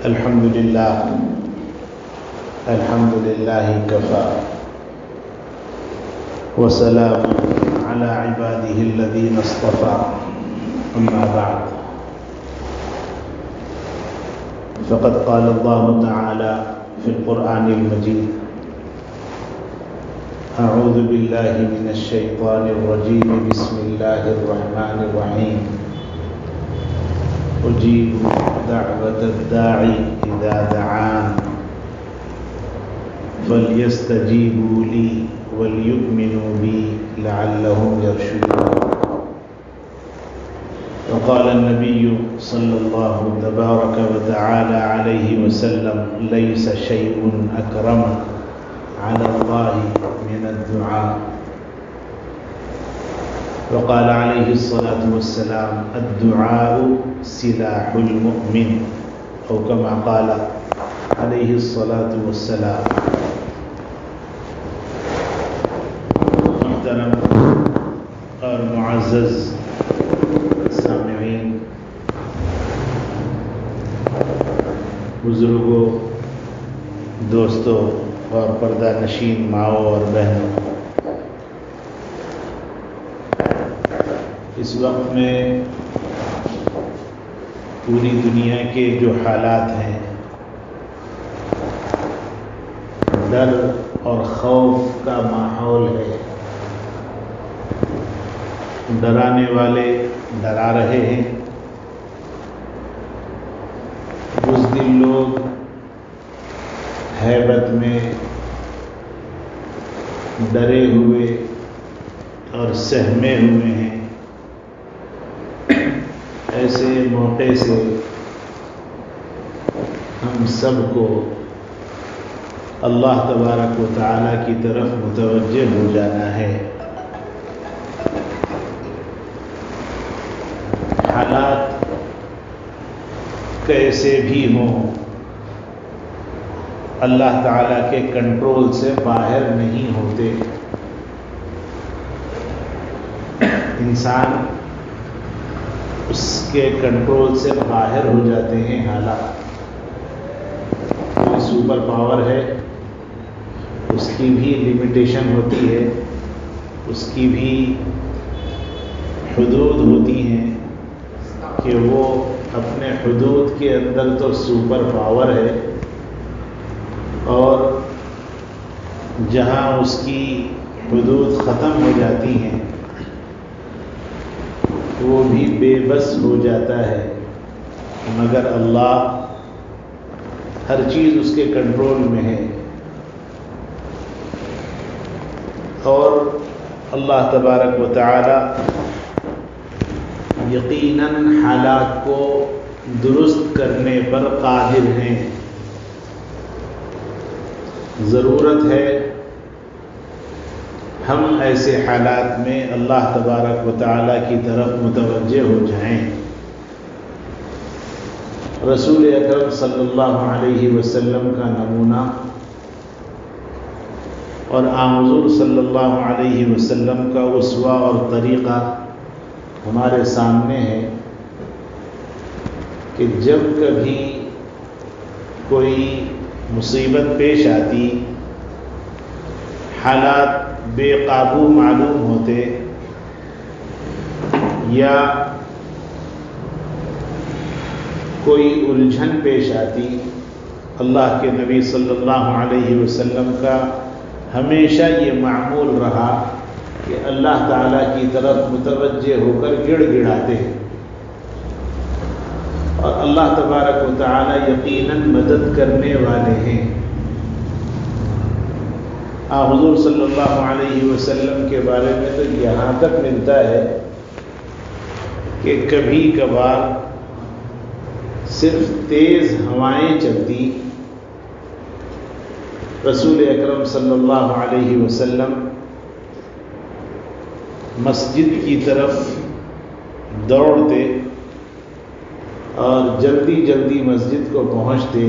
الحمد لله كفى وسلام على عباده الذين اصطفى أما بعد فقد قال الله تعالى في القرآن المجيد أعوذ بالله من الشيطان الرجيم بسم الله الرحمن الرحيم أجيب دعوة الداعي إذا دعان فليستجيبوا لي وليؤمنوا بي لعلهم يرشدون. وقال النبي صلى الله تبارك وتعالى عليه وسلم ليس شيء أكرم على الله من الدعاء. وقال عليه الصلاة والسلام الدعاء سلاح المؤمن أو كما قال عليه الصلاة والسلام. محترم اور معزز سامعین، بزرگوں، دوستوں اور پردہ نشین ماؤں اور بہنوں، اس وقت میں پوری دنیا کے جو حالات ہیں، ڈر اور خوف کا ماحول ہے. ڈرانے والے ڈرا رہے ہیں، بزدل لوگ ہیبت میں ڈرے ہوئے اور سہمے ہوئے ہیں. ایسے موقع سے ہم سب کو اللہ تبارک و تعالیٰ کی طرف متوجہ ہو جانا ہے. حالات کیسے بھی ہوں، اللہ تعالیٰ کے کنٹرول سے باہر نہیں ہوتے. انسان اس کے کنٹرول سے باہر ہو جاتے ہیں. حالات کوئی سپر پاور ہے، اس کی بھی لمیٹیشن ہوتی ہے، اس کی بھی حدود ہوتی ہیں کہ وہ اپنے حدود کے اندر تو سپر پاور ہے، اور جہاں اس کی حدود ختم ہو جاتی ہیں وہ بھی بے بس ہو جاتا ہے. مگر اللہ ہر چیز اس کے کنٹرول میں ہے، اور اللہ تبارک و تعالی یقیناً حالات کو درست کرنے پر قادر ہیں. ضرورت ہے ہم ایسے حالات میں اللہ تبارک و تعالی کی طرف متوجہ ہو جائیں. رسول اکرم صلی اللہ علیہ وسلم کا نمونہ اور حضور صلی اللہ علیہ وسلم کا اسوہ اور طریقہ ہمارے سامنے ہے کہ جب کبھی کوئی مصیبت پیش آتی، حالات بے قابو معلوم ہوتے، یا کوئی الجھن پیش آتی، اللہ کے نبی صلی اللہ علیہ وسلم کا ہمیشہ یہ معمول رہا کہ اللہ تعالیٰ کی طرف متوجہ ہو کر گڑ گڑاتے ہیں، اور اللہ تبارک و تعالیٰ یقیناً مدد کرنے والے ہیں. حضور صلی اللہ علیہ وسلم کے بارے میں تو یہاں تک ملتا ہے کہ کبھی کبھار صرف تیز ہوائیں چلتی، رسول اکرم صلی اللہ علیہ وسلم مسجد کی طرف دوڑتے اور جلدی جلدی مسجد کو پہنچتے،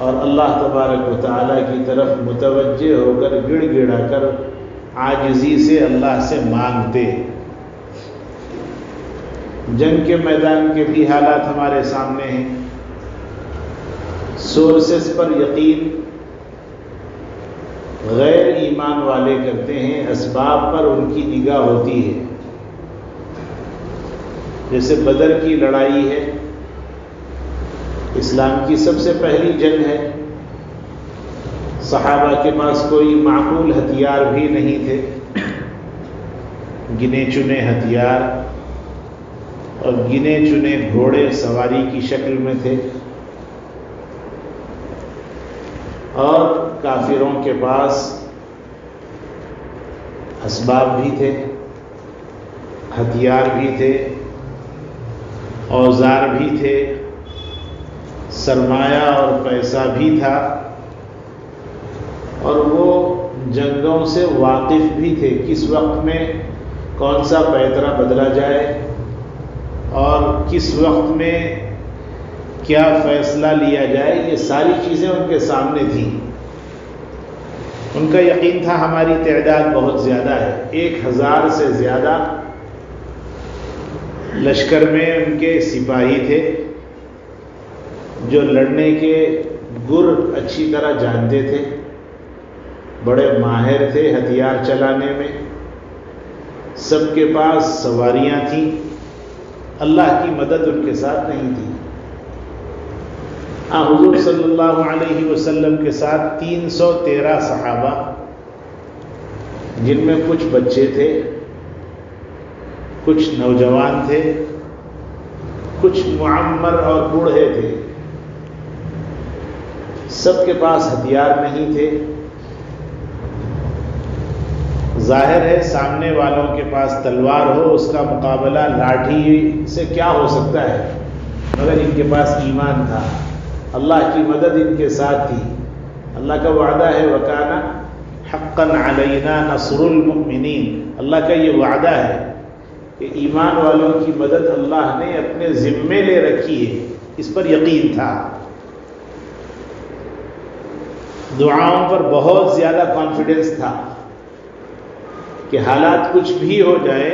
اور اللہ تبارک و تعالیٰ کی طرف متوجہ ہو کر گڑ گڑا کر عاجزی سے اللہ سے مانگتے. جنگ کے میدان کے بھی حالات ہمارے سامنے ہیں. سورسز پر یقین غیر ایمان والے کرتے ہیں، اسباب پر ان کی نگاہ ہوتی ہے. جیسے بدر کی لڑائی ہے، اسلام کی سب سے پہلی جنگ ہے. صحابہ کے پاس کوئی معقول ہتھیار بھی نہیں تھے، گنے چنے ہتھیار اور گنے چنے گھوڑے سواری کی شکل میں تھے، اور کافروں کے پاس اسباب بھی تھے، ہتھیار بھی تھے، اوزار بھی تھے، سرمایہ اور پیسہ بھی تھا، اور وہ جنگوں سے واقف بھی تھے. کس وقت میں کون سا پیترا بدلا جائے اور کس وقت میں کیا فیصلہ لیا جائے، یہ ساری چیزیں ان کے سامنے تھیں. ان کا یقین تھا ہماری تعداد بہت زیادہ ہے، 1000 سے زیادہ لشکر میں ان کے سپاہی تھے جو لڑنے کے گر اچھی طرح جانتے تھے، بڑے ماہر تھے ہتھیار چلانے میں، سب کے پاس سواریاں تھیں. اللہ کی مدد ان کے ساتھ نہیں تھی. حضور صلی اللہ علیہ وسلم کے ساتھ 313 صحابہ، جن میں کچھ بچے تھے، کچھ نوجوان تھے، کچھ معمر اور بوڑھے تھے. سب کے پاس ہتھیار نہیں تھے. ظاہر ہے سامنے والوں کے پاس تلوار ہو، اس کا مقابلہ لاٹھی سے کیا ہو سکتا ہے، مگر ان کے پاس ایمان تھا، اللہ کی مدد ان کے ساتھ تھی. اللہ کا وعدہ ہے وَكَانَ حَقًّا عَلَيْنَا نَصْرُ الْمُؤْمِنِينَ. اللہ کا یہ وعدہ ہے کہ ایمان والوں کی مدد اللہ نے اپنے ذمے لے رکھی ہے. اس پر یقین تھا. دعاؤں پر بہت زیادہ کانفیڈنس تھا کہ حالات کچھ بھی ہو جائے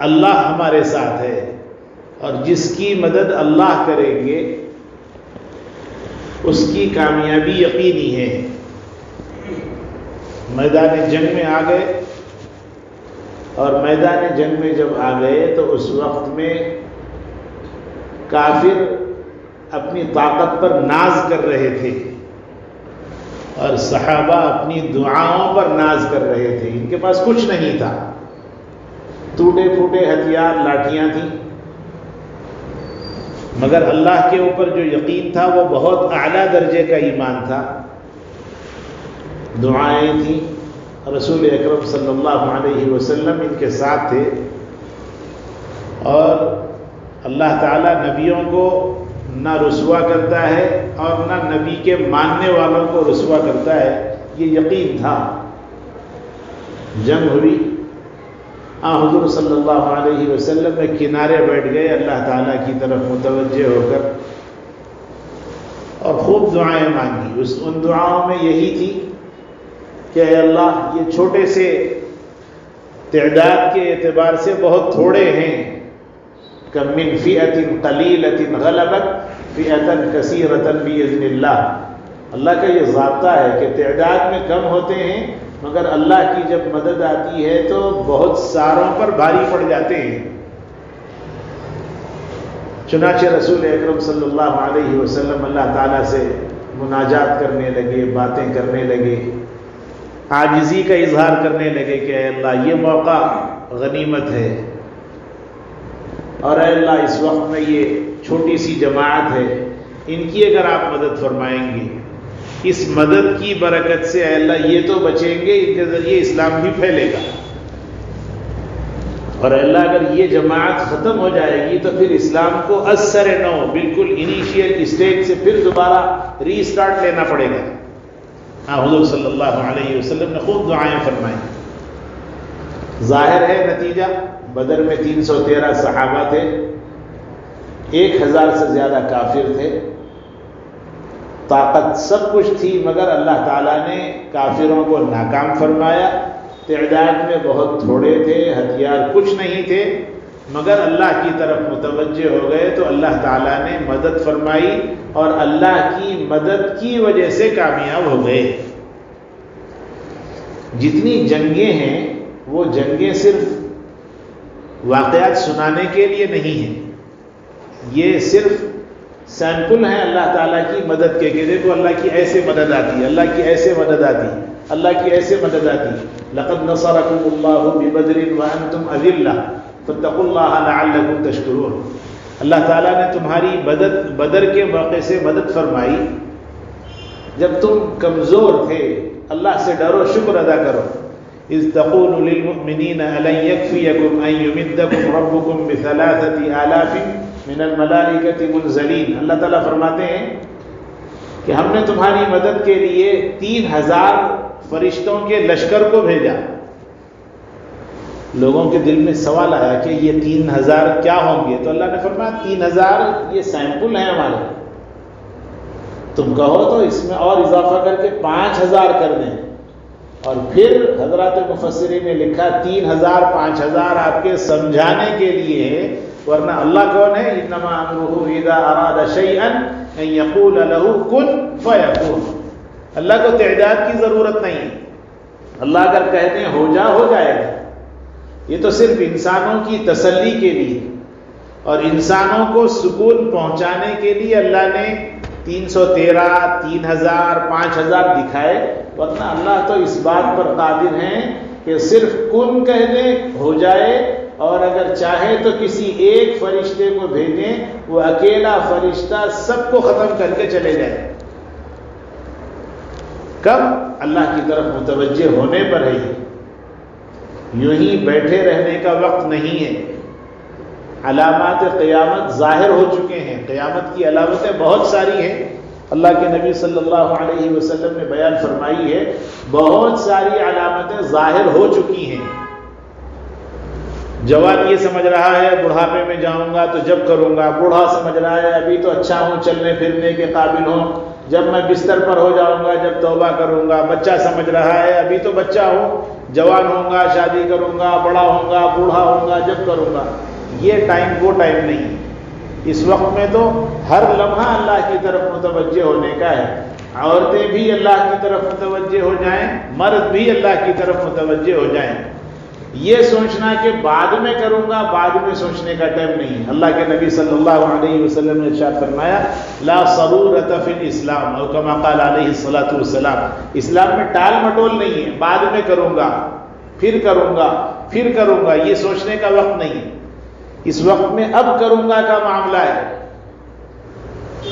اللہ ہمارے ساتھ ہے، اور جس کی مدد اللہ کریں گے اس کی کامیابی یقینی ہے. میدان جنگ میں آ گئے، اور میدان جنگ میں جب آ گئے تو اس وقت میں کافر اپنی طاقت پر ناز کر رہے تھے، اور صحابہ اپنی دعاؤں پر ناز کر رہے تھے. ان کے پاس کچھ نہیں تھا، ٹوٹے پھوٹے ہتھیار، لاٹھیاں تھیں، مگر اللہ کے اوپر جو یقین تھا وہ بہت اعلیٰ درجے کا ایمان تھا. دعائیں تھیں، رسول اکرم صلی اللہ علیہ وسلم ان کے ساتھ تھے، اور اللہ تعالیٰ نبیوں کو نہ رسوا کرتا ہے اور نہ نبی کے ماننے والوں کو رسوا کرتا ہے. یہ یقین تھا. جنگ ہوئی، حضور صلی اللہ علیہ وسلم میں کنارے بیٹھ گئے اللہ تعالیٰ کی طرف متوجہ ہو کر، اور خوب دعائیں مانگی. ان دعاؤں میں یہی تھی کہ اے اللہ، یہ چھوٹے سے تعداد کے اعتبار سے بہت تھوڑے ہیں. کم من فئة قلیلة غلبت فئة کثیرة بإذن اللہ. اللہ کا یہ ضابطہ ہے کہ تعداد میں کم ہوتے ہیں، مگر اللہ کی جب مدد آتی ہے تو بہت ساروں پر بھاری پڑ جاتے ہیں. چنانچہ رسول اکرم صلی اللہ علیہ وسلم اللہ تعالیٰ سے مناجات کرنے لگے، باتیں کرنے لگے، عاجزی کا اظہار کرنے لگے کہ اے اللہ، یہ موقع غنیمت ہے، اور اے اللہ اس وقت میں یہ چھوٹی سی جماعت ہے، ان کی اگر آپ مدد فرمائیں گے، اس مدد کی برکت سے اے اللہ یہ تو بچیں گے، ان کے ذریعے اسلام بھی پھیلے گا، اور اے اللہ اگر یہ جماعت ختم ہو جائے گی تو پھر اسلام کو از سر نو، بالکل انیشیل اسٹیج سے پھر دوبارہ ری سٹارٹ لینا پڑے گا. حضور صلی اللہ علیہ وسلم نے خوب دعائیں فرمائیں. ظاہر ہے نتیجہ، بدر میں 313 صحابہ تھے، 1000 سے زیادہ کافر تھے. طاقت سب کچھ تھی، مگر اللہ تعالیٰ نے کافروں کو ناکام فرمایا. تعداد میں بہت تھوڑے تھے، ہتھیار کچھ نہیں تھے، مگر اللہ کی طرف متوجہ ہو گئے تو اللہ تعالیٰ نے مدد فرمائی اور اللہ کی مدد کی وجہ سے کامیاب ہو گئے۔ جتنی جنگیں ہیں وہ جنگیں صرف واقعات سنانے کے لیے نہیں ہیں، یہ صرف سیمپل ہیں اللہ تعالیٰ کی مدد کے، کہ دیکھو اللہ کی ایسے مدد آتی ہے، اللہ کی ایسے مدد آتی ہے، اللہ کی ایسے مدد آتی ہے۔ لقد نصرکم اللہ ببدر وانتم اذلہ فاتقوا اللہ لعلکم تشکرون۔ اللہ تعالیٰ نے تمہاری بدر کے موقع سے مدد فرمائی جب تم کمزور تھے، اللہ سے ڈرو، شکر ادا کرو۔ اذ تقول للمؤمنین الن یکفیکم ان یمدکم ربکم بثلاثة آلاف من الملائکۃ منزلین۔ اللہ تعالیٰ فرماتے ہیں کہ ہم نے تمہاری مدد کے لیے 3000 فرشتوں کے لشکر کو بھیجا۔ لوگوں کے دل میں سوال آیا کہ یہ 3000 کیا ہوں گے؟ تو اللہ نے فرمایا 3000 یہ سیمپل ہیں ہمارے، تم کہو تو اس میں اور اضافہ کر کے 5000 کر دیں۔ اور پھر حضرات مفسرین نے لکھا 3000 5000 آپ کے سمجھانے کے لیے ہے، ورنہ اللہ کون ہے؟ انما امرہ اذا اراد شیئا ان یقول له کن فیکون۔ اللہ کو تعداد کی ضرورت نہیں، اللہ اگر کہہ دیں ہو جا، ہو جائے گا۔ یہ تو صرف انسانوں کی تسلی کے لیے اور انسانوں کو سکون پہنچانے کے لیے اللہ نے 313 3000 5000 دکھائے، ورنہ اللہ تو اس بات پر قادر ہیں کہ صرف کن کہہ دیں ہو جائے، اور اگر چاہے تو کسی ایک فرشتے کو بھیجیں، وہ اکیلا فرشتہ سب کو ختم کر کے چلے جائے۔ کب؟ اللہ کی طرف متوجہ ہونے پر ہے۔ یوں ہی بیٹھے رہنے کا وقت نہیں ہے۔ علامات قیامت ظاہر ہو چکے ہیں، قیامت کی علامتیں بہت ساری ہیں، اللہ کے نبی صلی اللہ علیہ وسلم نے بیان فرمائی ہے، بہت ساری علامتیں ظاہر ہو چکی ہیں۔ جوان یہ سمجھ رہا ہے بڑھاپے میں جاؤں گا تو جب کروں گا، بوڑھا سمجھ رہا ہے ابھی تو اچھا ہوں، چلنے پھرنے کے قابل ہوں، جب میں بستر پر ہو جاؤں گا جب توبہ کروں گا۔ بچہ سمجھ رہا ہے ابھی تو بچہ ہوں، جوان ہوں گا شادی کروں گا، بڑا ہوں گا بوڑھا ہوں گا جب کروں گا۔ یہ ٹائم وہ ٹائم نہیں، اس وقت میں تو ہر لمحہ اللہ کی طرف متوجہ ہونے کا ہے۔ عورتیں بھی اللہ کی طرف متوجہ ہو جائیں، مرد بھی اللہ کی طرف متوجہ ہو جائیں۔ یہ سوچنا کہ بعد میں کروں گا، بعد میں سوچنے کا ٹائم نہیں۔ اللہ کے نبی صلی اللہ علیہ وسلم نے ارشاد فرمایا لا ضرورت فی الاسلام، اور کما قال علیہ الصلوۃ والسلام، اسلام میں ٹال مٹول نہیں ہے، بعد میں کروں گا، پھر کروں گا، پھر کروں گا، یہ سوچنے کا وقت نہیں۔ اس وقت میں اب کروں گا کا معاملہ ہے۔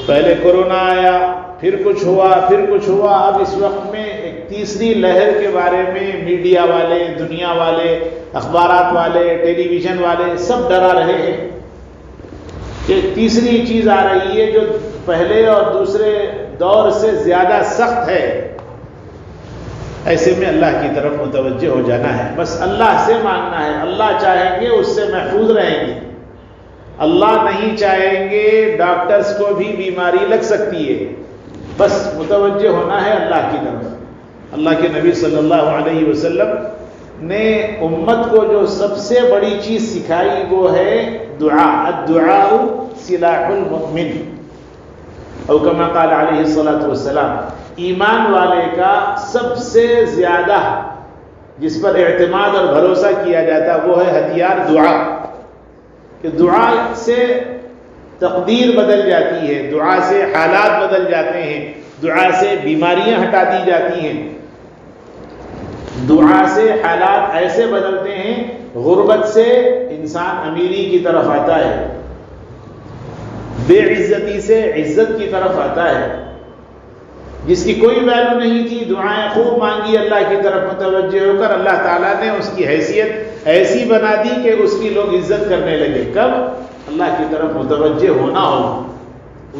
پہلے کورونا آیا، پھر کچھ ہوا، پھر کچھ ہوا، اب اس وقت میں ایک تیسری لہر کے بارے میں میڈیا والے، دنیا والے، اخبارات والے، ٹیلی ویژن والے سب ڈرا رہے ہیں کہ تیسری چیز آ رہی ہے جو پہلے اور دوسرے دور سے زیادہ سخت ہے۔ ایسے میں اللہ کی طرف متوجہ ہو جانا ہے، بس اللہ سے مانگنا ہے، اللہ چاہیں گے اس سے محفوظ رہیں گے، اللہ نہیں چاہیں گے ڈاکٹرز کو بھی بیماری لگ سکتی ہے، بس متوجہ ہونا ہے اللہ کی طرف۔ اللہ کے نبی صلی اللہ علیہ وسلم نے امت کو جو سب سے بڑی چیز سکھائی وہ ہے دعا، الدعاء سلاح المؤمن، او کما قال علیہ الصلوۃ والسلام۔ ایمان والے کا سب سے زیادہ جس پر اعتماد اور بھروسہ کیا جاتا وہ ہے ہتھیار دعا، کہ دعا سے تقدیر بدل جاتی ہے، دعا سے حالات بدل جاتے ہیں، دعا سے بیماریاں ہٹا دی جاتی ہیں، دعا سے حالات ایسے بدلتے ہیں، غربت سے انسان امیری کی طرف آتا ہے، بے عزتی سے عزت کی طرف آتا ہے۔ جس کی کوئی ویلیو نہیں تھی، دعائیں خوب مانگی، اللہ کی طرف متوجہ ہو کر اللہ تعالیٰ نے اس کی حیثیت ایسی بنا دی کہ اس کی لوگ عزت کرنے لگے۔ کب؟ اللہ کی طرف متوجہ ہونا ہو۔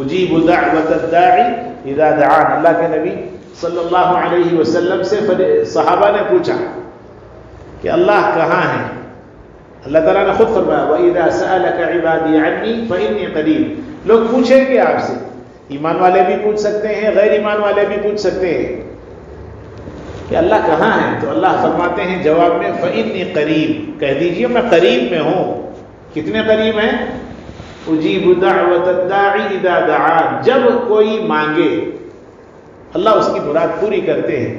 اجیب دعوت الداعی اذا دعان، اللہ کے نبی صلی اللہ علیہ وسلم سے صحابہ نے پوچھا کہ اللہ کہاں ہے؟ اللہ تعالیٰ نے خود فرمایا وَإِذَا سَأَلَكَ عِبَادِي عَنِّي فَإِنِّي قَرِيبٌ۔ لوگ پوچھیں گے آپ سے، ایمان والے بھی پوچھ سکتے ہیں، غیر ایمان والے بھی پوچھ سکتے ہیں کہ اللہ کہاں ہے، تو اللہ فرماتے ہیں جواب میں فَإِنِّي قَرِيب، کہہ دیجئے میں قریب میں ہوں۔ کتنے قریب ہیں؟ اجیب دعوت الداعی اذا دعان، جب کوئی مانگے اللہ اس کی مراد پوری کرتے ہیں۔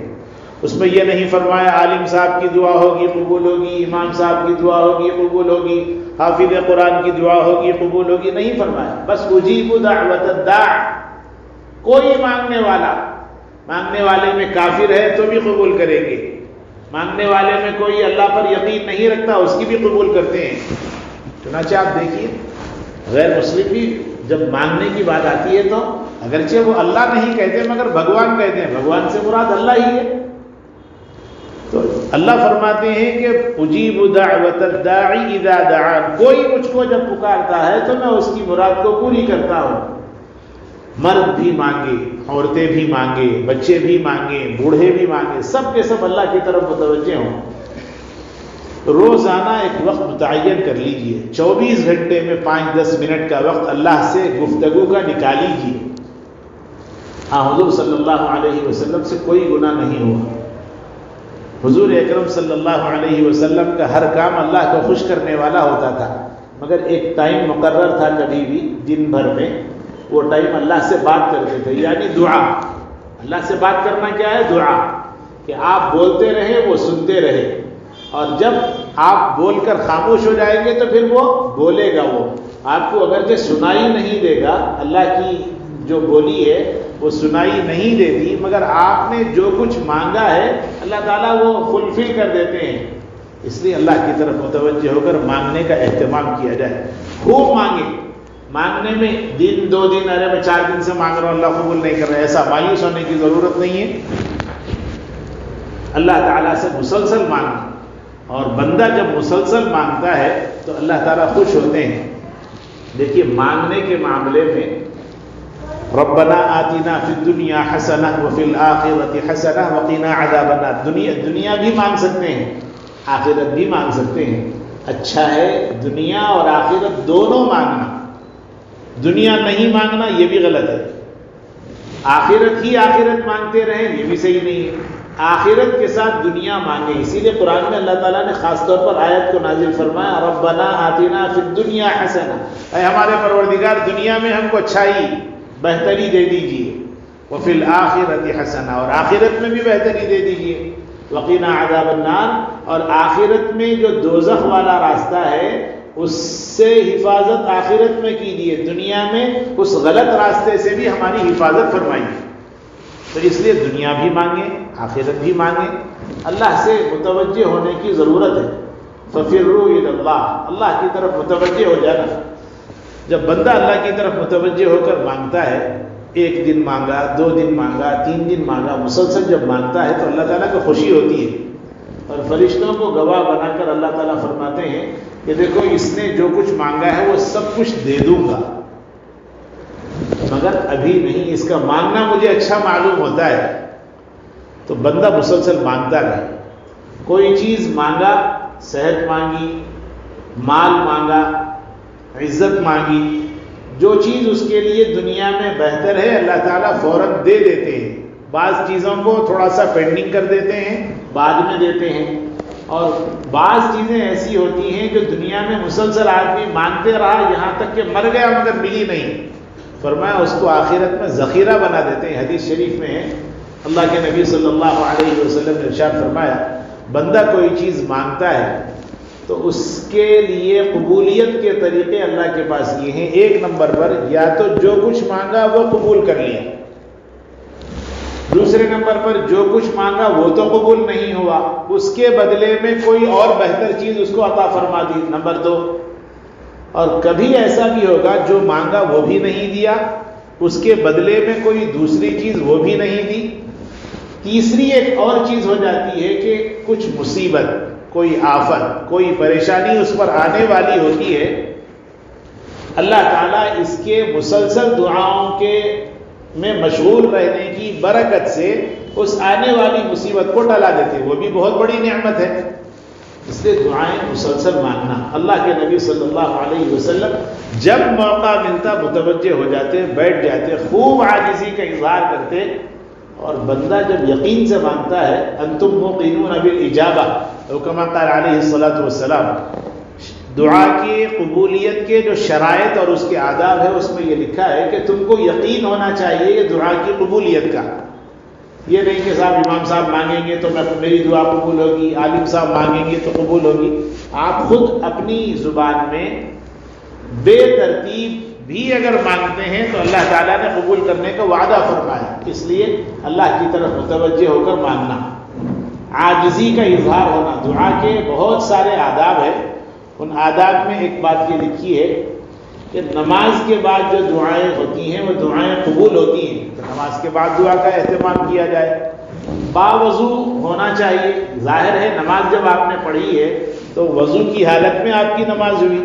اس میں یہ نہیں فرمایا عالم صاحب کی دعا ہوگی قبول ہوگی، امام صاحب کی دعا ہوگی قبول ہوگی، حافظ قرآن کی دعا ہوگی قبول ہوگی، نہیں فرمایا، بس اجیب دعوت الداع، کوئی مانگنے والے میں کافر ہے تو بھی قبول کریں گے، مانگنے والے میں کوئی اللہ پر یقین نہیں رکھتا اس کی بھی قبول کرتے ہیں۔ چنانچہ آپ دیکھیے غیر مسلم بھی جب مانگنے کی بات آتی ہے تو اگرچہ وہ اللہ نہیں کہتے مگر بھگوان کہتے ہیں، بھگوان سے مراد اللہ ہی ہے۔ تو اللہ فرماتے ہیں کہ اجیب دعوت الداعی اذا دعان، کوئی مجھ کو جب پکارتا ہے تو میں اس کی مراد کو پوری کرتا ہوں۔ مرد بھی مانگے، عورتیں بھی مانگے، بچے بھی مانگے، بوڑھے بھی مانگے، سب کے سب اللہ کی طرف متوجہ ہوں۔ روزانہ ایک وقت متعین کر لیجئے، 24 گھنٹے میں 5-10 منٹ کا وقت اللہ سے گفتگو کا نکال لیجئے۔ حضور صلی اللہ علیہ وسلم سے کوئی گناہ نہیں ہوا۔ حضور اکرم صلی اللہ علیہ وسلم کا ہر کام اللہ کو خوش کرنے والا ہوتا تھا، مگر ایک ٹائم مقرر تھا کبھی بھی دن بھر میں، وہ ٹائم اللہ سے بات کرتے تھے، یعنی دعا۔ اللہ سے بات کرنا کیا ہے؟ دعا، کہ آپ بولتے رہے وہ سنتے رہے، اور جب آپ بول کر خاموش ہو جائیں گے تو پھر وہ بولے گا۔ وہ آپ کو اگرچہ سنائی نہیں دے گا، اللہ کی جو بولی ہے وہ سنائی نہیں دیتی، مگر آپ نے جو کچھ مانگا ہے اللہ تعالیٰ وہ فلفل کر دیتے ہیں۔ اس لیے اللہ کی طرف متوجہ ہو کر مانگنے کا اہتمام کیا جائے، خوب مانگے۔ مانگنے میں دن 2 دن، ارے میں 4 دن سے مانگ رہا ہوں اللہ قبول نہیں کر رہا، ایسا مایوس ہونے کی ضرورت نہیں ہے۔ اللہ تعالیٰ سے مسلسل مانگنا، اور بندہ جب مسلسل مانگتا ہے تو اللہ تعالیٰ خوش ہوتے ہیں۔ دیکھیے مانگنے کے معاملے میں ربنا آتنا فی الدنیا حسنہ وفی الآخرۃ حسنہ وقنا عذاب النار، دنیا بھی مانگ سکتے ہیں، آخرت بھی مانگ سکتے ہیں۔ اچھا ہے دنیا اور آخرت دونوں مانگنا، دنیا نہیں مانگنا یہ بھی غلط ہے، آخرت ہی آخرت مانگتے رہیں یہ بھی صحیح نہیں ہے، آخرت کے ساتھ دنیا مانگے۔ اسی لیے قرآن میں اللہ تعالیٰ نے خاص طور پر آیت کو نازل فرمایا ربنا آتنا فی الدنیا حسنہ، اے ہمارے پروردگار دنیا میں ہم کو اچھائی بہتری دے دیجیے، وفی الآخرۃ حسنہ، اور آخرت میں بھی بہتری دے دیجیے، وقنا عذاب النار، اور آخرت میں جو دوزخ والا راستہ ہے اس سے حفاظت آخرت میں کیجیے، دنیا میں اس غلط راستے سے بھی ہماری حفاظت فرمائیے۔ تو اس لیے دنیا بھی مانگیں، آخرت بھی مانگیں، اللہ سے متوجہ ہونے کی ضرورت ہے۔ ففروا الی اللہ، اللہ کی طرف متوجہ ہو جانا۔ جب بندہ اللہ کی طرف متوجہ ہو کر مانگتا ہے، 1 دن مانگا، 2 دن مانگا، 3 دن مانگا، مسلسل جب مانگتا ہے تو اللہ تعالیٰ کو خوشی ہوتی ہے، اور فرشتوں کو گواہ بنا کر اللہ تعالیٰ فرماتے ہیں کہ دیکھو اس نے جو کچھ مانگا ہے وہ سب کچھ دے دوں گا، مگر ابھی نہیں، اس کا مانگنا مجھے اچھا معلوم ہوتا ہے۔ تو بندہ مسلسل مانگتا رہے، کوئی چیز مانگا، صحت مانگی، مال مانگا، عزت مانگی، جو چیز اس کے لیے دنیا میں بہتر ہے اللہ تعالیٰ فوراً دے دیتے ہیں، بعض چیزوں کو تھوڑا سا پینڈنگ کر دیتے ہیں، بعد میں دیتے ہیں، اور بعض چیزیں ایسی ہوتی ہیں جو دنیا میں مسلسل آدمی مانگتے رہا یہاں تک کہ مر گیا مگر ملی نہیں، فرمایا اس کو آخرت میں ذخیرہ بنا دیتے ہیں۔ حدیث شریف میں ہے، اللہ کے نبی صلی اللہ علیہ وسلم نے ارشاد فرمایا بندہ کوئی چیز مانگتا ہے تو اس کے لیے قبولیت کے طریقے اللہ کے پاس یہ ہیں، 1 نمبر پر یا تو جو کچھ مانگا وہ قبول کر لیا، دوسرے نمبر پر جو کچھ مانگا وہ تو قبول نہیں ہوا، اس کے بدلے میں کوئی اور بہتر چیز اس کو عطا فرما دی، نمبر 2، اور کبھی ایسا بھی ہوگا جو مانگا وہ بھی نہیں دیا، اس کے بدلے میں کوئی دوسری چیز وہ بھی نہیں دی، تیسری ایک اور چیز ہو جاتی ہے کہ کچھ مصیبت، کوئی آفت، کوئی پریشانی اس پر آنے والی ہوتی ہے، اللہ تعالیٰ اس کے مسلسل دعاؤں کے میں مشغول رہنے کی برکت سے اس آنے والی مصیبت کو ٹلا دیتے، وہ بھی بہت بڑی نعمت ہے۔ اس لیے دعائیں مسلسل مانگنا، اللہ کے نبی صلی اللہ علیہ وسلم جب موقع ملتا متوجہ ہو جاتے، بیٹھ جاتے، خوب عاجزی کا اظہار کرتے، اور بندہ جب یقین سے مانگتا ہے انتم موقنون بالاجابہ، او کما قال علیہ الصلوۃ والسلام، دعا کی قبولیت کے جو شرائط اور اس کے آداب ہے اس میں یہ لکھا ہے کہ تم کو یقین ہونا چاہیے کہ دعا کی قبولیت کا. یہ نہیں کہ صاحب امام صاحب مانگیں گے تو میری دعا قبول ہوگی، عالم صاحب مانگیں گے تو قبول ہوگی. آپ خود اپنی زبان میں بے ترتیب بھی اگر مانگتے ہیں تو اللہ تعالیٰ نے قبول کرنے کا وعدہ فرمایا. اس لیے اللہ کی طرف متوجہ ہو کر مانگنا، عاجزی کا اظہار ہونا. دعا کے بہت سارے آداب ہیں. ان آداب میں ایک بات یہ لکھی ہے کہ نماز کے بعد جو دعائیں ہوتی ہیں وہ دعائیں قبول ہوتی ہیں. تو نماز کے بعد دعا کا اہتمام کیا جائے. باوضو ہونا چاہیے. ظاہر ہے نماز جب آپ نے پڑھی ہے تو وضو کی حالت میں آپ کی نماز ہوئی،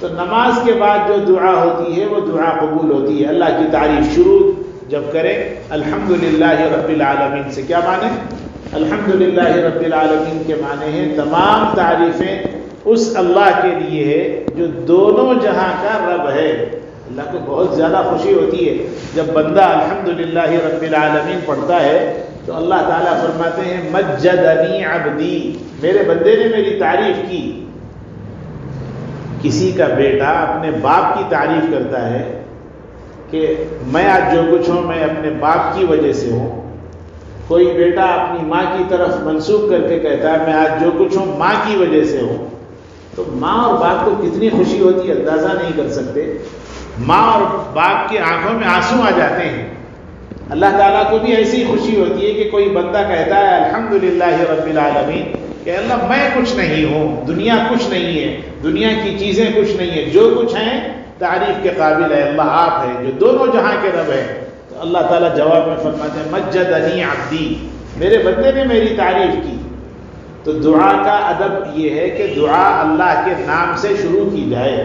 تو نماز کے بعد جو دعا ہوتی ہے وہ دعا قبول ہوتی ہے. اللہ کی تعریف شروع جب کریں الحمدللہ رب العالمین سے، کیا معنی؟ الحمدللہ رب العالمین کے معنی ہیں تمام تعریفیں اس اللہ کے لیے ہے جو دونوں جہاں کا رب ہے. اللہ کو بہت زیادہ خوشی ہوتی ہے جب بندہ الحمدللہ رب العالمین پڑھتا ہے تو اللہ تعالیٰ فرماتے ہیں مجدنی عبدی، میرے بندے نے میری تعریف کی. کسی کا بیٹا اپنے باپ کی تعریف کرتا ہے کہ میں آج جو کچھ ہوں میں اپنے باپ کی وجہ سے ہوں. کوئی بیٹا اپنی ماں کی طرف منسوب کر کے کہتا ہے میں آج جو کچھ ہوں ماں کی وجہ سے ہوں. تو ماں اور باپ کو کتنی خوشی ہوتی ہے اندازہ نہیں کر سکتے. ماں اور باپ کی آنکھوں میں آنسو آ جاتے ہیں. اللہ تعالیٰ کو بھی ایسی خوشی ہوتی ہے کہ کوئی بندہ کہتا ہے الحمدللہ رب العالمین کہ اللہ میں کچھ نہیں ہوں، دنیا کچھ نہیں ہے، دنیا کی چیزیں کچھ نہیں ہے، جو کچھ ہیں تعریف کے قابل ہے اللہ آپ ہے جو دونوں جہاں کے رب ہے. تو اللہ تعالیٰ جواب میں فرماتے ہیں مجدنی عبدی، میرے بندے نے میری تعریف کی. تو دعا کا ادب یہ ہے کہ دعا اللہ کے نام سے شروع کی جائے.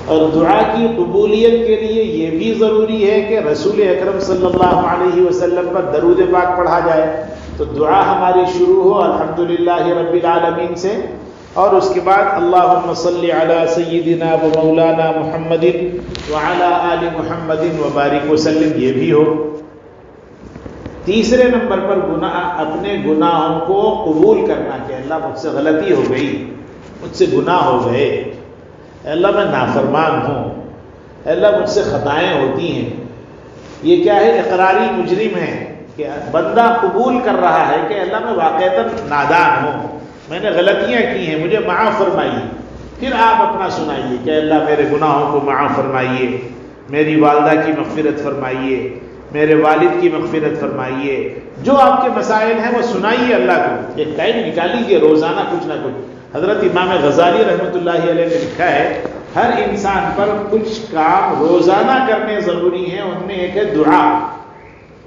اور دعا کی قبولیت کے لیے یہ بھی ضروری ہے کہ رسول اکرم صلی اللہ علیہ وسلم پر درود پاک پڑھا جائے. تو دعا ہماری شروع ہو الحمدللہ رب العالمین سے، اور اس کے بعد اللہم صلی علی سیدنا و مولانا محمد وعلی آل محمد وبارک وسلم، یہ بھی ہو. تیسرے نمبر پر اپنے گناہوں کو قبول کرنا کہ اللہ مجھ سے غلطی ہو گئی، مجھ سے گناہ ہو گئے، اللہ میں نافرمان ہوں، اللہ مجھ سے خطائیں ہوتی ہیں. یہ کیا ہے؟ اقراری مجرم ہے کہ بندہ قبول کر رہا ہے کہ اللہ میں واقعتاً نادان ہوں، میں نے غلطیاں کی ہیں، مجھے معاف فرمائیے. پھر آپ اپنا سنائیے کہ اللہ میرے گناہوں کو معاف فرمائیے، میری والدہ کی مغفرت فرمائیے، میرے والد کی مغفرت فرمائیے. جو آپ کے مسائل ہیں وہ سنائیے اللہ کو. ایک ٹائم نکالیے روزانہ کچھ نہ کچھ. حضرت امام غزالی رحمۃ اللہ علیہ نے لکھا ہے ہر انسان پر کچھ کام روزانہ کرنے ضروری ہیں. ان میں ایک ہے دعا.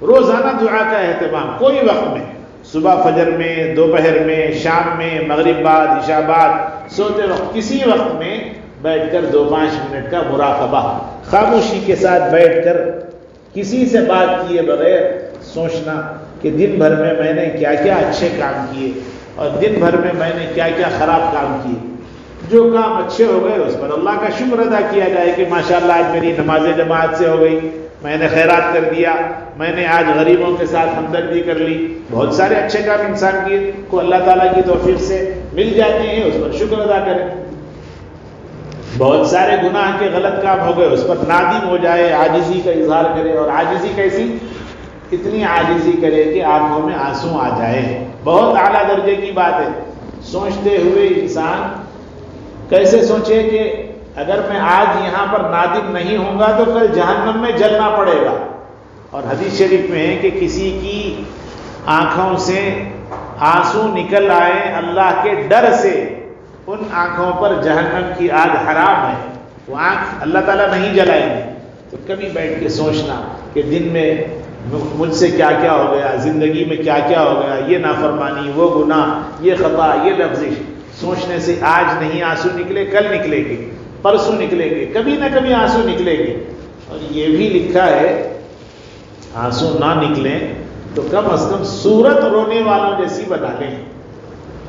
روزانہ دعا کا اہتمام کوئی وقت میں، صبح فجر میں، دوپہر میں، شام میں، مغرب بعد، عشاء بعد، سوتے وقت، کسی وقت میں بیٹھ کر 2-5 منٹ کا مراقبہ، خاموشی کے ساتھ بیٹھ کر کسی سے بات کیے بغیر سوچنا کہ دن بھر میں میں نے کیا کیا اچھے کام کیے اور دن بھر میں میں نے کیا کیا خراب کام کیے. جو کام اچھے ہو گئے اس پر اللہ کا شکر ادا کیا جائے کہ ماشاءاللہ آج میری نماز جماعت سے ہو گئی، میں نے خیرات کر دیا، میں نے آج غریبوں کے ساتھ ہمدردی کر لی. بہت سارے اچھے کام انسان کیے کو اللہ تعالیٰ کی توفیق سے مل جاتے ہیں، اس پر شکر ادا کریں. بہت سارے گناہ کے غلط کام ہو گئے اس پر نادم ہو جائے، عاجزی کا اظہار کرے. اور عاجزی کیسی؟ اتنی عاجزی کرے کہ آنکھوں میں آنسو آ جائے. بہت اعلیٰ درجے کی بات ہے. سوچتے ہوئے انسان کیسے سوچے کہ اگر میں آج یہاں پر نادم نہیں ہوں گا تو کل جہنم میں جلنا پڑے گا. اور حدیث شریف میں ہے کہ کسی کی آنکھوں سے آنسو نکل آئے اللہ کے ڈر سے، ان آنکھوں پر جہنم کی آگ حرام ہے، وہ آنکھ اللہ تعالیٰ نہیں جلائیں گے. تو کبھی بیٹھ کے سوچنا کہ دن میں مجھ سے کیا کیا ہو گیا، زندگی میں کیا کیا ہو گیا، یہ نافرمانی، وہ گناہ، یہ خطا، یہ لفظش. سوچنے سے آج نہیں آنسو نکلے کل نکلیں گے، پرسوں نکلیں گے، کبھی نہ کبھی آنسو نکلیں گے. اور یہ بھی لکھا ہے آنسو نہ نکلیں تو کم از کم صورت رونے والوں جیسی بنا لیں.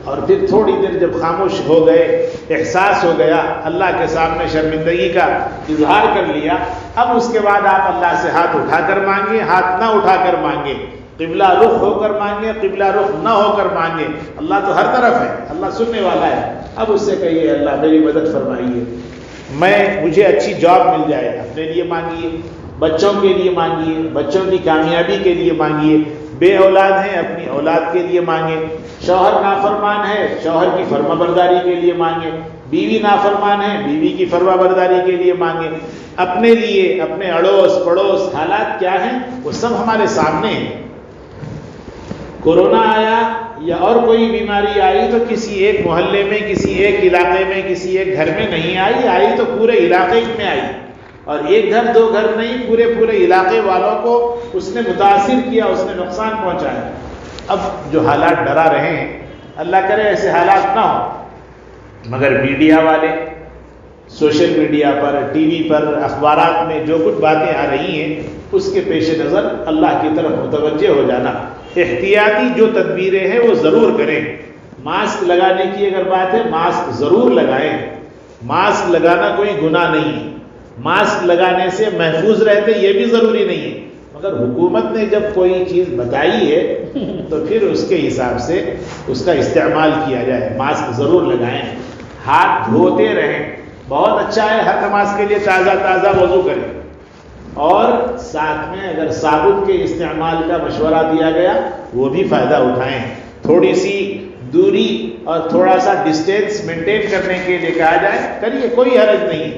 اور پھر تھوڑی دیر جب خاموش ہو گئے، احساس ہو گیا، اللہ کے سامنے شرمندگی کا اظہار کر لیا، اب اس کے بعد آپ اللہ سے ہاتھ اٹھا کر مانگیں، ہاتھ نہ اٹھا کر مانگیں، قبلہ رخ ہو کر مانگیں، قبلہ رخ نہ ہو کر مانگیں. اللہ تو ہر طرف ہے، اللہ سننے والا ہے. اب اس سے کہیے اللہ میری مدد فرمائیے، مجھے اچھی جاب مل جائے، اپنے لیے مانگیے، بچوں کے لیے مانگیے، بچوں کی کامیابی کے لیے مانگیے، بے اولاد ہیں اپنی اولاد کے لیے مانگیں، شوہر نافرمان ہے شوہر کی فرما برداری کے لیے مانگیں، بیوی نافرمان ہے بیوی کی فرما برداری کے لیے مانگیں، اپنے لیے، اپنے اڑوس پڑوس حالات کیا ہیں وہ سب ہمارے سامنے ہیں۔ کورونا آیا یا اور کوئی بیماری آئی تو کسی ایک محلے میں، کسی ایک علاقے میں، کسی ایک گھر میں نہیں آئی تو پورے علاقے میں آئی، اور ایک گھر دو گھر نہیں، پورے علاقے والوں کو اس نے متاثر کیا، اس نے نقصان پہنچایا۔ اب جو حالات ڈرا رہے ہیں، اللہ کرے ایسے حالات نہ ہو، مگر میڈیا والے سوشل میڈیا پر، ٹی وی پر، اخبارات میں جو کچھ باتیں آ رہی ہیں اس کے پیش نظر اللہ کی طرف متوجہ ہو جانا، احتیاطی جو تدبیریں ہیں وہ ضرور کریں۔ ماسک لگانے کی اگر بات ہے، ماسک ضرور لگائیں، ماسک لگانا کوئی گناہ نہیں ہے، ماسک لگانے سے محفوظ رہتے یہ بھی ضروری نہیں ہے، مگر حکومت نے جب کوئی چیز بتائی ہے تو پھر اس کے حساب سے اس کا استعمال کیا جائے۔ ماسک ضرور لگائیں، ہاتھ دھوتے رہیں، بہت اچھا ہے ہر نماز کے لیے تازہ وضو کریں، اور ساتھ میں اگر صابن کے استعمال کا مشورہ دیا گیا وہ بھی فائدہ اٹھائیں، تھوڑی سی دوری اور تھوڑا سا ڈسٹینس مینٹین کرنے کے لیے کہا جائے کریے، کوئی حرج نہیں۔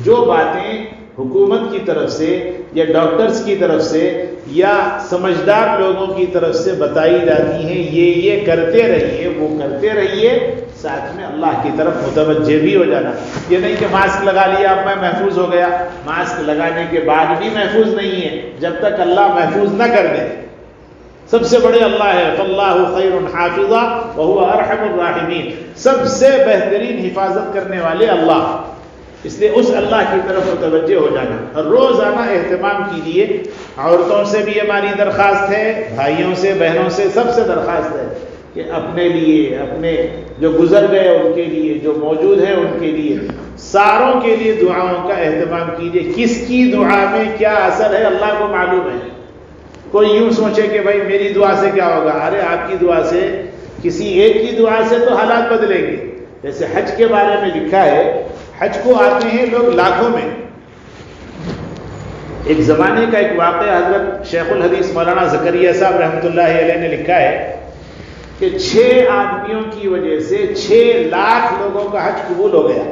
جو باتیں حکومت کی طرف سے یا ڈاکٹرز کی طرف سے یا سمجھدار لوگوں کی طرف سے بتائی جاتی ہیں، یہ کرتے رہیے، وہ کرتے رہیے، ساتھ میں اللہ کی طرف متوجہ بھی ہو جانا۔ یہ نہیں کہ ماسک لگا لیا اب میں محفوظ ہو گیا، ماسک لگانے کے بعد بھی محفوظ نہیں ہے جب تک اللہ محفوظ نہ کر دے۔ سب سے بڑے اللہ ہے، فاللہ خیر حافظا وہو ارحم الراحمین، سب سے بہترین حفاظت کرنے والے اللہ، اس لیے اس اللہ کی طرف متوجہ ہو جانا۔ اور روزانہ اہتمام کیجیے، عورتوں سے بھی ہماری درخواست ہے، بھائیوں سے، بہنوں سے، سب سے درخواست ہے کہ اپنے لیے، اپنے جو گزر گئے ان کے لیے، جو موجود ہیں ان کے لیے، ساروں کے لیے دعاؤں کا اہتمام کیجیے۔ کس کی دعا میں کیا اثر ہے اللہ کو معلوم ہے۔ کوئی یوں سوچے کہ بھائی میری دعا سے کیا ہوگا، ارے آپ کی دعا سے، کسی ایک کی دعا سے تو حالات بدلیں گے۔ جیسے حج کے بارے میں لکھا ہے، حج کو آتے ہیں لوگ لاکھوں میں۔ ایک زمانے کا ایک واقعہ حضرت شیخ الحدیث مولانا زکریا صاحب رحمۃ اللہ علیہ نے لکھا ہے کہ 6 آدمیوں کی وجہ سے 6 لاکھ لوگوں کا حج قبول ہو گیا۔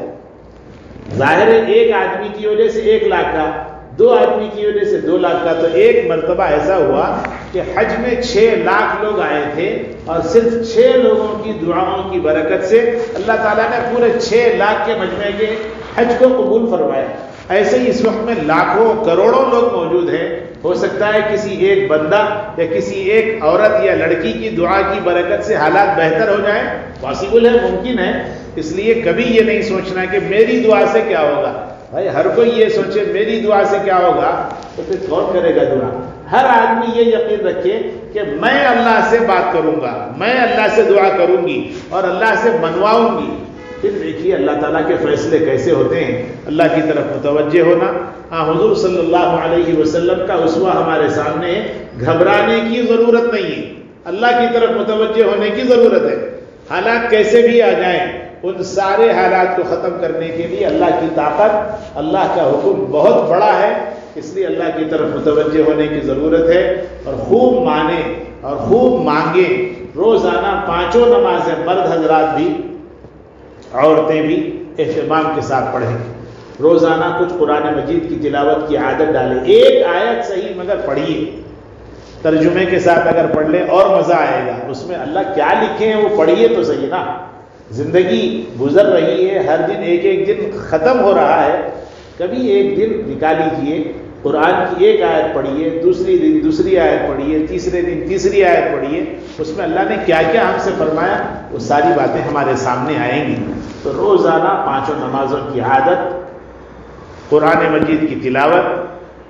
ظاہر ہے ایک آدمی کی وجہ سے 1 لاکھ کا، 2 آدمی کی وجہ سے 2 لاکھ کا، تو ایک مرتبہ ایسا ہوا کہ حج میں 6 لاکھ لوگ آئے تھے، اور صرف 6 لوگوں کی دعاؤں کی برکت سے اللہ تعالیٰ نے پورے 6 لاکھ کے مجمع کے حج کو قبول فرمایا۔ ایسے ہی اس وقت میں لاکھوں کروڑوں لوگ موجود ہیں، ہو سکتا ہے کسی ایک بندہ یا کسی ایک عورت یا لڑکی کی دعا کی برکت سے حالات بہتر ہو جائیں، پاسبل ہے، ممکن ہے۔ اس لیے کبھی یہ نہیں سوچنا کہ میری دعا سے کیا ہوگا۔ بھائی ہر کوئی یہ سوچے میری دعا سے کیا ہوگا تو پھر کون کرے گا دعا؟ ہر آدمی یہ یقین رکھے کہ میں اللہ سے بات کروں گا، میں اللہ سے دعا کروں گی اور اللہ سے منواؤں گی، پھر دیکھیے اللہ تعالیٰ کے فیصلے کیسے ہوتے ہیں۔ اللہ کی طرف متوجہ ہونا۔ حضور صلی اللہ علیہ وسلم کا اسوہ ہمارے سامنے ہے، گھبرانے کی ضرورت نہیں ہے، اللہ کی طرف متوجہ ہونے کی ضرورت ہے۔ حالات کیسے بھی آ جائیں، ان سارے حالات کو ختم کرنے کے لیے اللہ کی طاقت، اللہ کا حکم بہت بڑا ہے، اس لیے اللہ کی طرف متوجہ ہونے کی ضرورت ہے، اور خوب مانیں اور خوب مانگیں۔ روزانہ 5 نمازیں مرد حضرات بھی، عورتیں بھی اہتمام کے ساتھ پڑھیں، روزانہ کچھ قرآن مجید کی تلاوت کی عادت ڈالیں، ایک آیت صحیح مگر پڑھیے، ترجمے کے ساتھ اگر پڑھ لیں اور مزہ آئے گا۔ اس میں اللہ کیا لکھے ہیں وہ پڑھیے تو صحیح نا۔ زندگی گزر رہی ہے، ہر دن ایک دن ختم ہو رہا ہے، کبھی ایک دن نکال لیجیے، قرآن کی ایک آیت پڑھیے، دوسری دن دوسری آیت پڑھیے، تیسرے دن تیسری آیت پڑھیے، اس میں اللہ نے کیا کیا ہم سے فرمایا وہ ساری باتیں ہمارے سامنے آئیں گی۔ تو روزانہ 5 نمازوں کی عادت، قرآن مجید کی تلاوت،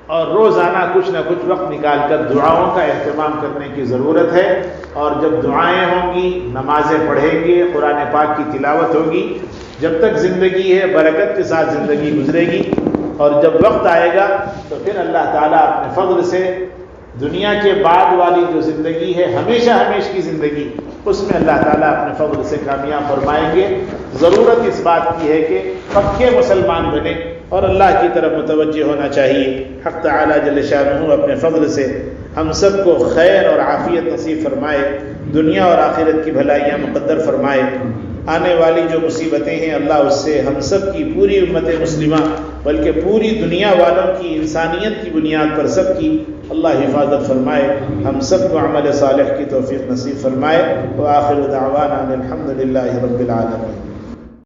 اور روزانہ کچھ نہ کچھ وقت نکال کر دعاؤں کا اہتمام کرنے کی ضرورت ہے۔ اور جب دعائیں ہوں گی، نمازیں پڑھیں گے، قرآن پاک کی تلاوت ہوگی، جب تک زندگی ہے برکت کے ساتھ زندگی گزرے گی، اور جب وقت آئے گا تو پھر اللہ تعالیٰ اپنے فضل سے دنیا کے بعد والی جو زندگی ہے ہمیشہ ہمیشہ کی زندگی، اس میں اللہ تعالیٰ اپنے فضل سے کامیاب فرمائیں گے۔ ضرورت اس بات کی ہے کہ پکے مسلمان بنے اور اللہ کی طرف متوجہ ہونا چاہیے۔ حق تعالیٰ جل شانہ اپنے فضل سے ہم سب کو خیر اور عافیت نصیب فرمائے، دنیا اور آخرت کی بھلائیاں مقدر فرمائے۔ آنے والی جو مصیبتیں ہیں اللہ اس سے ہم سب کی، پوری امت مسلمہ بلکہ پوری دنیا والوں کی، انسانیت کی بنیاد پر سب کی اللہ حفاظت فرمائے، ہم سب کو عمل صالح کی توفیق نصیب فرمائے۔ وآخر دعوانا الحمد للہ رب العالمین۔